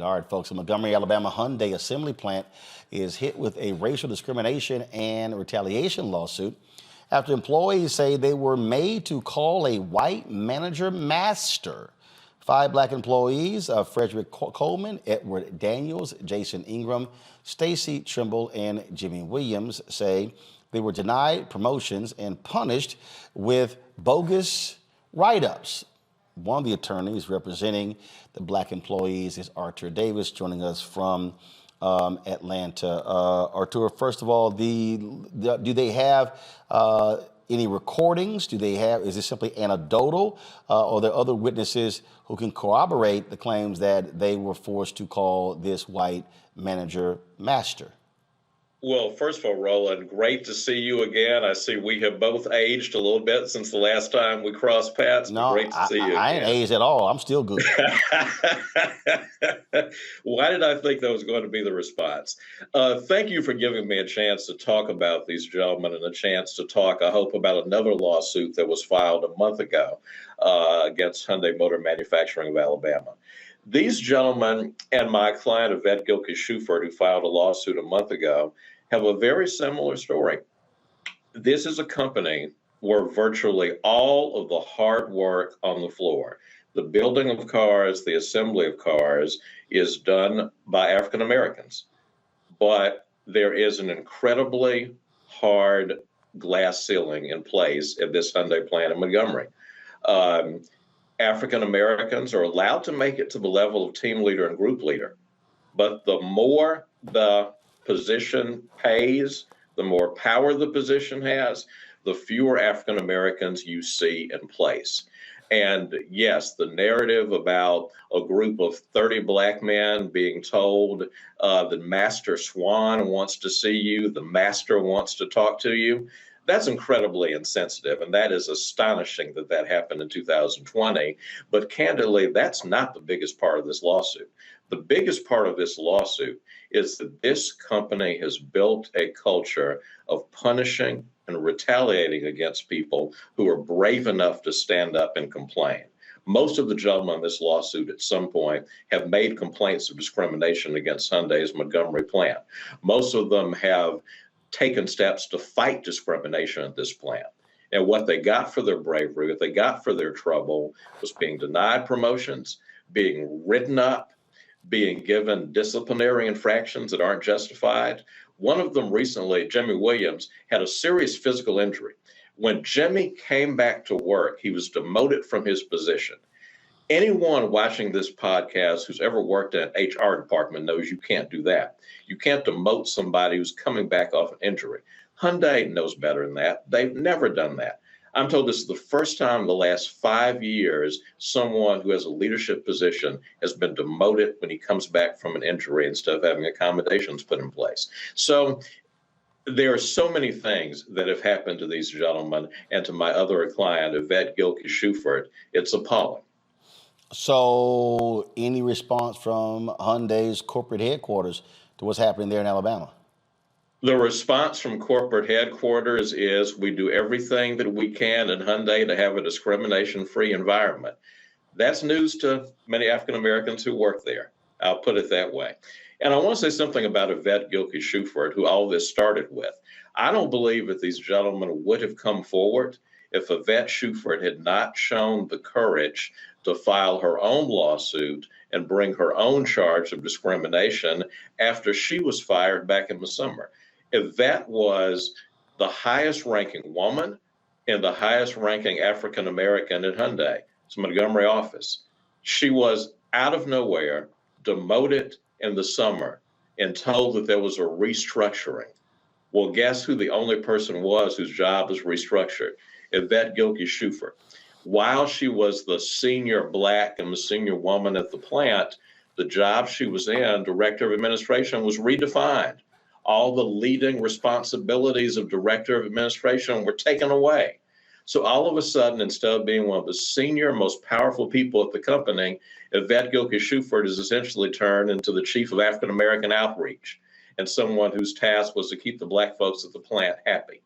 All right, folks, the Montgomery, Alabama Hyundai assembly plant is hit with a racial discrimination and retaliation lawsuit after employees say they were made to call a white manager master. 5 black employees, Frederick Coleman, Edward Daniels, Jason Ingram, Stacy Trimble, and Jimmy Williams, say they were denied promotions and punished with bogus write-ups. One of the attorneys representing the black employees is Artur Davis, joining us from Atlanta. Artur, first of all, do they have any recordings? Is this simply anecdotal? Or are there other witnesses who can corroborate the claims that they were forced to call this white manager master? Well, first of all, Roland, great to see you again. I see we have both aged a little bit since the last time we crossed paths. No, great to see you I ain't aged at all. I'm still good. Why did I think that was going to be the response? Thank you for giving me a chance to talk about these gentlemen and a chance to talk, I hope, about another lawsuit that was filed a month ago against Hyundai Motor Manufacturing of Alabama. These gentlemen and my client, Yvette Gilkey-Shuford, who filed a lawsuit a month ago, have a very similar story. This is a company where virtually all of the hard work on the floor, the building of cars, the assembly of cars, is done by African Americans. But there is an incredibly hard glass ceiling in place at this Hyundai plant in Montgomery. African Americans are allowed to make it to the level of team leader and group leader, but the more the position pays, the more power the position has, the fewer African Americans you see in place. And yes, the narrative about a group of 30 black men being told that Master Swan wants to see you, the master wants to talk to you, that's incredibly insensitive, and that is astonishing that that happened in 2020. But candidly, that's not the biggest part of this lawsuit. The biggest part of this lawsuit is that this company has built a culture of punishing and retaliating against people who are brave enough to stand up and complain. Most of the gentlemen in this lawsuit at some point have made complaints of discrimination against Hyundai's Montgomery plant. Most of them have taken steps to fight discrimination at this plant. And what they got for their bravery, what they got for their trouble, was being denied promotions, being written up, being given disciplinary infractions that aren't justified. One of them recently, Jimmy Williams, had a serious physical injury. When Jimmy came back to work, he was demoted from his position. Anyone watching this podcast who's ever worked in an HR department knows you can't do that. You can't demote somebody who's coming back off an injury. Hyundai knows better than that. They've never done that. I'm told this is the first time in the last 5 years someone who has a leadership position has been demoted when he comes back from an injury instead of having accommodations put in place. So there are so many things that have happened to these gentlemen and to my other client, Yvette Gilkey-Shuford. It's appalling. So, any response from Hyundai's corporate headquarters to what's happening there in Alabama? The response from corporate headquarters is we do everything that we can in Hyundai to have a discrimination-free environment. That's news to many African Americans who work there. I'll put it that way. And I want to say something about Yvette Gilkey-Shuford, who all this started with. I don't believe that these gentlemen would have come forward if Yvette Shuford had not shown the courage to file her own lawsuit and bring her own charge of discrimination after she was fired back in the summer. Yvette was the highest ranking woman and the highest ranking African American at Hyundai, its Montgomery office. She was out of nowhere demoted in the summer and told that there was a restructuring. Well, guess who the only person was whose job was restructured? Yvette Gilkey-Shuford. While she was the senior black and the senior woman at the plant, the job she was in, director of administration, was redefined. All the leading responsibilities of director of administration were taken away. So all of a sudden, instead of being one of the senior, most powerful people at the company, Yvette Gilkey-Shuford is essentially turned into the chief of African American outreach and someone whose task was to keep the black folks at the plant happy.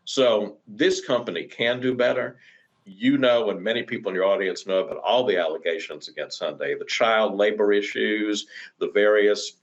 So this company can do better. you know, and many people in your audience know about all the allegations against Hyundai, the child labor issues, the various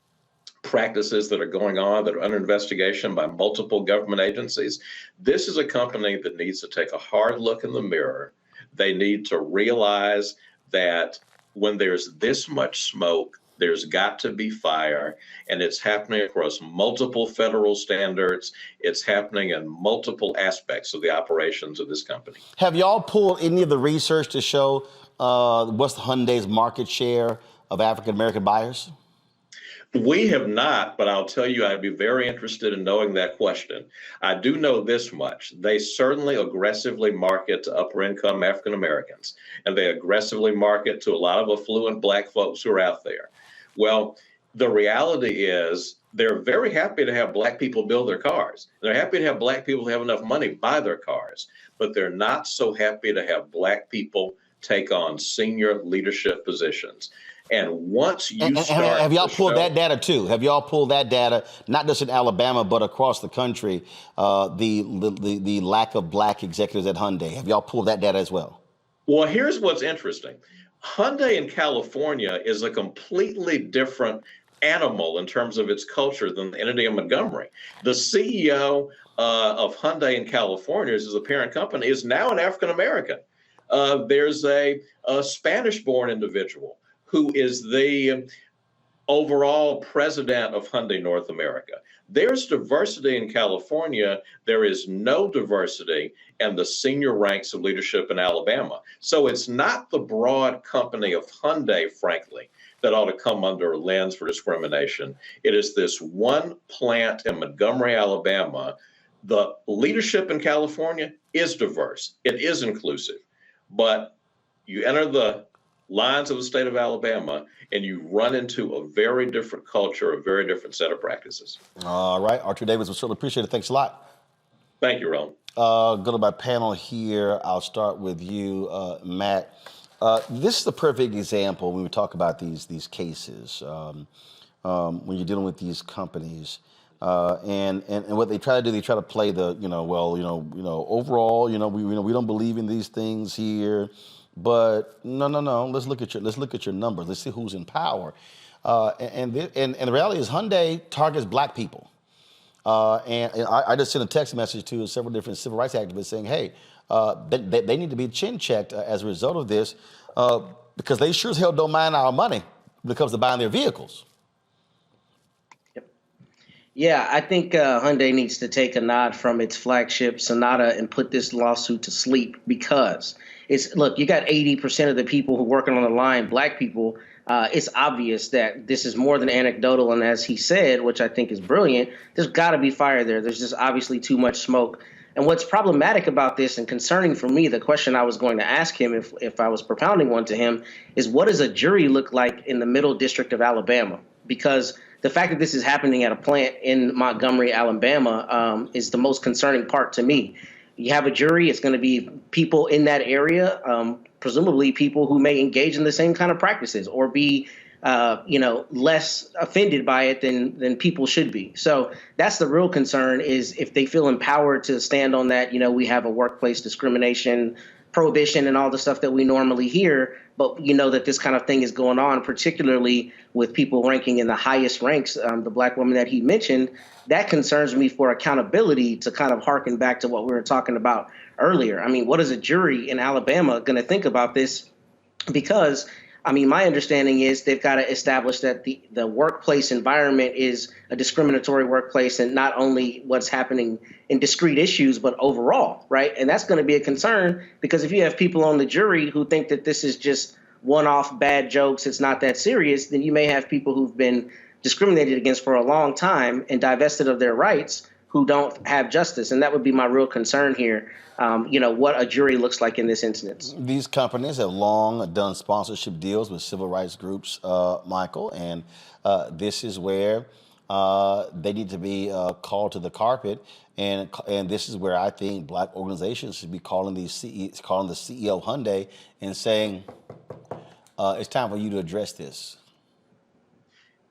practices that are going on that are under investigation by multiple government agencies. This is a company that needs to take a hard look in the mirror. They need to realize that when there's this much smoke, there's got to be fire, and it's happening across multiple federal standards. It's happening in multiple aspects of the operations of this company. Have y'all pulled any of the research to show what's Hyundai's market share of African American buyers? We have not, but I'll tell you, I'd be very interested in knowing that question. I do know this much. They certainly aggressively market to upper income African Americans, and they aggressively market to a lot of affluent Black folks who are out there. Well, the reality is they're very happy to have Black people build their cars. They're happy to have Black people who have enough money buy their cars, but they're not so happy to have Black people take on senior leadership positions. And once you start, have y'all pulled that data too? Have y'all pulled that data, not just in Alabama, but across the country, the lack of Black executives at Hyundai? Have y'all pulled that data as well? Well, here's what's interesting. Hyundai in California is a completely different animal in terms of its culture than the entity of Montgomery. The CEO of Hyundai in California, as the parent company, is now an African American. There's a Spanish-born individual who is the overall president of Hyundai North America. There's diversity in California. There is no diversity in the senior ranks of leadership in Alabama. So it's not the broad company of Hyundai, frankly, that ought to come under a lens for discrimination. It is this one plant in Montgomery, Alabama. The leadership in California is diverse. It is inclusive. But you enter the lines of the state of Alabama, and you run into a very different culture, a very different set of practices. All right, Artur Davis, we certainly appreciate it. Thanks a lot. Thank you, Roland. Go to my panel here. I'll start with you, Matt. This is the perfect example when we talk about these cases, when you're dealing with these companies. And what they try to do, they try to play the, overall, we don't believe in these things here. But no. Let's look at your numbers. Let's see who's in power. And the reality is Hyundai targets Black people. And I just sent a text message to several different civil rights activists saying, hey, they need to be chin checked as a result of this, because they sure as hell don't mind our money when it comes to buying their vehicles. Yeah, I think Hyundai needs to take a nod from its flagship Sonata and put this lawsuit to sleep, because look, you got 80% of the people who are working on the line, Black people. It's obvious that this is more than anecdotal. And as he said, which I think is brilliant, there's got to be fire there. There's just obviously too much smoke. And what's problematic about this and concerning for me, the question I was going to ask him if I was propounding one to him, is what does a jury look like in the Middle District of Alabama? Because the fact that this is happening at a plant in Montgomery, Alabama, is the most concerning part to me. You have a jury, it's going to be people in that area, presumably people who may engage in the same kind of practices or be, less offended by it than people should be. So that's the real concern, is if they feel empowered to stand on that. We have a workplace discrimination prohibition and all the stuff that we normally hear, but that this kind of thing is going on, particularly with people ranking in the highest ranks, the Black woman that he mentioned. That concerns me for accountability, to kind of harken back to what we were talking about earlier. I mean, what is a jury in Alabama going to think about this? Because, my understanding is they've got to establish that the workplace environment is a discriminatory workplace, and not only what's happening in discrete issues, but overall, right? And that's going to be a concern, because if you have people on the jury who think that this is just one-off bad jokes, it's not that serious, then you may have people who've been discriminated against for a long time and divested of their rights who don't have justice. And that would be my real concern here, what a jury looks like in this instance. These companies have long done sponsorship deals with civil rights groups, Michael, and this is where they need to be called to the carpet. And this is where I think Black organizations should be calling the CEO of Hyundai and saying, it's time for you to address this.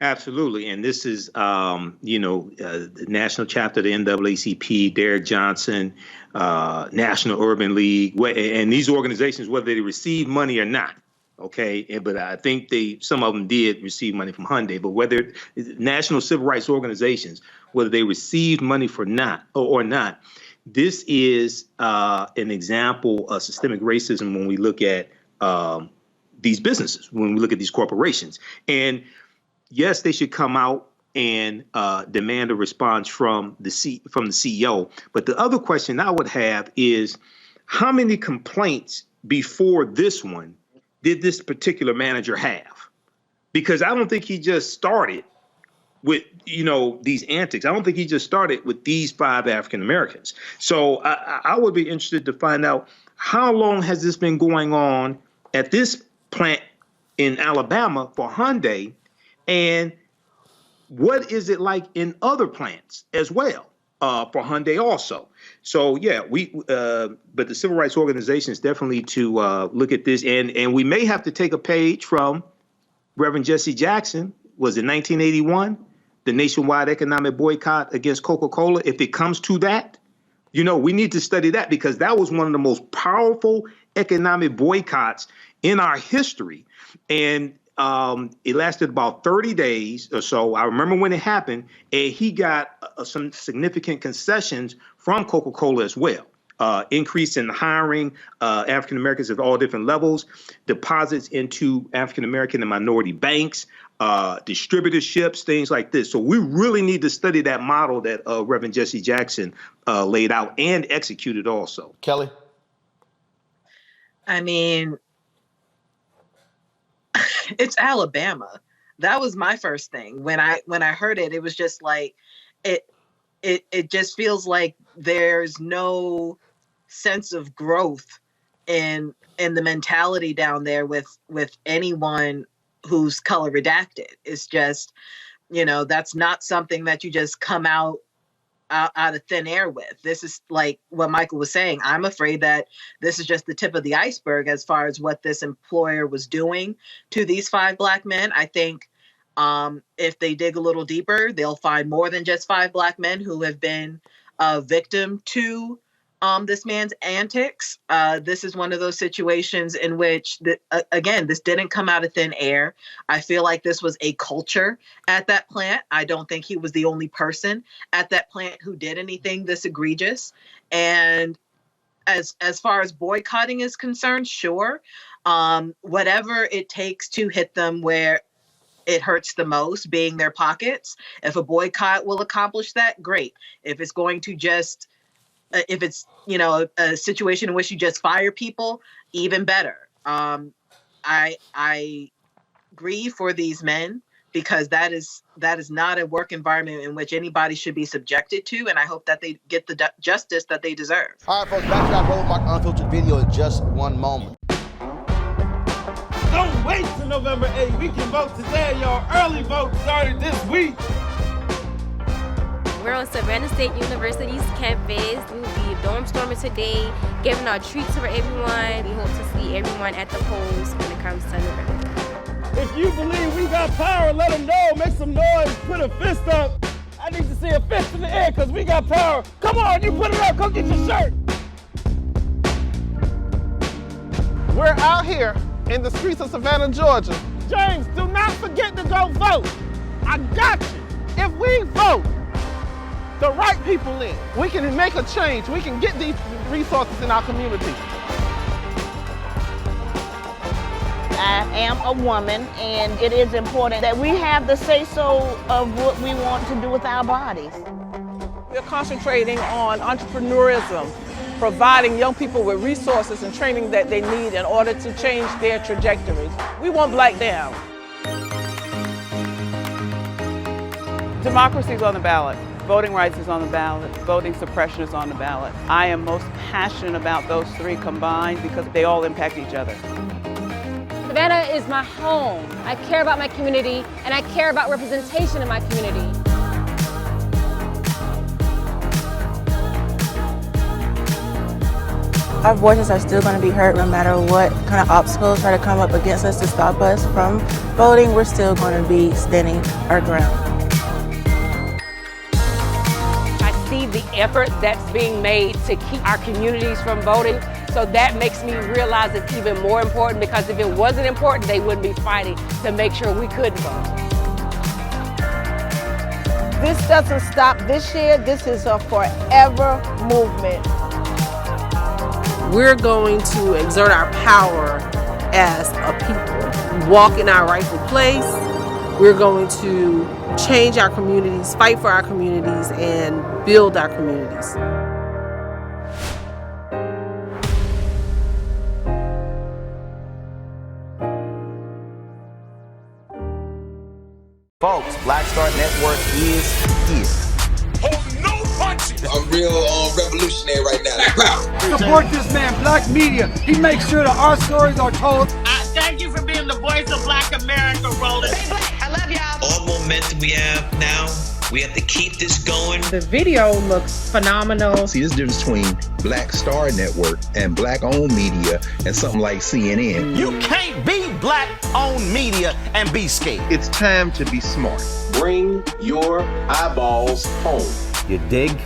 Absolutely. And this is, the national chapter of the NAACP, Derek Johnson, National Urban League, and these organizations, whether they receive money or not. Okay. But I think some of them did receive money from Hyundai, but whether national civil rights organizations, whether they received money or not, this is an example of systemic racism when we look at these businesses, when we look at these corporations. And yes, they should come out and demand a response from the CEO. But the other question I would have is, how many complaints before this one did this particular manager have? Because I don't think he just started with these antics. I don't think he just started with these 5 African Americans. So I would be interested to find out, how long has this been going on at this plant in Alabama for Hyundai? And what is it like in other plants as well for Hyundai also? So yeah, but the civil rights organizations definitely to look at this, and we may have to take a page from Reverend Jesse Jackson. Was it 1981, the nationwide economic boycott against Coca-Cola? If it comes to that, we need to study that, because that was one of the most powerful economic boycotts in our history, and it lasted about 30 days or so. I remember when it happened, and he got some significant concessions from Coca-Cola as well. Increase in hiring African Americans at all different levels, deposits into African American and minority banks, distributorships, things like this. So we really need to study that model that Reverend Jesse Jackson laid out and executed also. Kelly? I mean, it's Alabama. That was my first thing. When I heard it, it was just like, it just feels like there's no sense of growth in the mentality down there with anyone who's color redacted. It's just, that's not something that you just come out of thin air with. This is like what Michael was saying. I'm afraid that this is just the tip of the iceberg as far as what this employer was doing to these 5 Black men. I think if they dig a little deeper, they'll find more than just 5 Black men who have been a victim to this man's antics. This is one of those situations in which, again, this didn't come out of thin air. I feel like this was a culture at that plant. I don't think he was the only person at that plant who did anything this egregious. And as far as boycotting is concerned, sure, whatever it takes to hit them where it hurts the most, being their pockets. If a boycott will accomplish that, great. If it's going to just if it's, a situation in which you just fire people, even better. I grieve for these men, because that is not a work environment in which anybody should be subjected to, and I hope that they get the justice that they deserve. All right, folks, back to our Roland Unfiltered video in just one moment. Don't wait till November 8th. We can vote today, y'all. Early vote started this week. We're on Savannah State University's campus. We will be dorm storming today, giving out treats for everyone. We hope to see everyone at the polls when it comes to November. If you believe we got power, let them know. Make some noise. Put a fist up. I need to see a fist in the air because we got power. Come on, you put it up. Come get your shirt. We're out here in the streets of Savannah, Georgia. James, do not forget to go vote. I got you. If we vote the right people in, we can make a change. We can get these resources in our community. I am a woman, and it is important that we have the say-so of what we want to do with our bodies. We're concentrating on entrepreneurism, providing young people with resources and training that they need in order to change their trajectories. We want Black down. Democracy is on the ballot. Voting rights is on the ballot. Voting suppression is on the ballot. I am most passionate about those 3 combined because they all impact each other. Savannah is my home. I care about my community, and I care about representation in my community. Our voices are still going to be heard no matter what kind of obstacles try to come up against us to stop us from voting. We're still going to be standing our ground. I see the effort that's being made to keep our communities from voting. So that makes me realize it's even more important, because if it wasn't important, they wouldn't be fighting to make sure we could vote. This doesn't stop this year. This is a forever movement. We're going to exert our power as a people, walk in our rightful place. We're going to change our communities, fight for our communities, and build our communities. Folks, Black Star Network is here. I'm real revolutionary right now. Support this man, Black Media. He makes sure that our stories are told. Thank you for being the voice of Black America, Roland. I love y'all. All momentum we have now, we have to keep this going. The video looks phenomenal. See, this difference between Black Star Network and Black-owned media and something like CNN. You can't be Black-owned media and be scared. It's time to be smart. Bring your eyeballs home. You dig?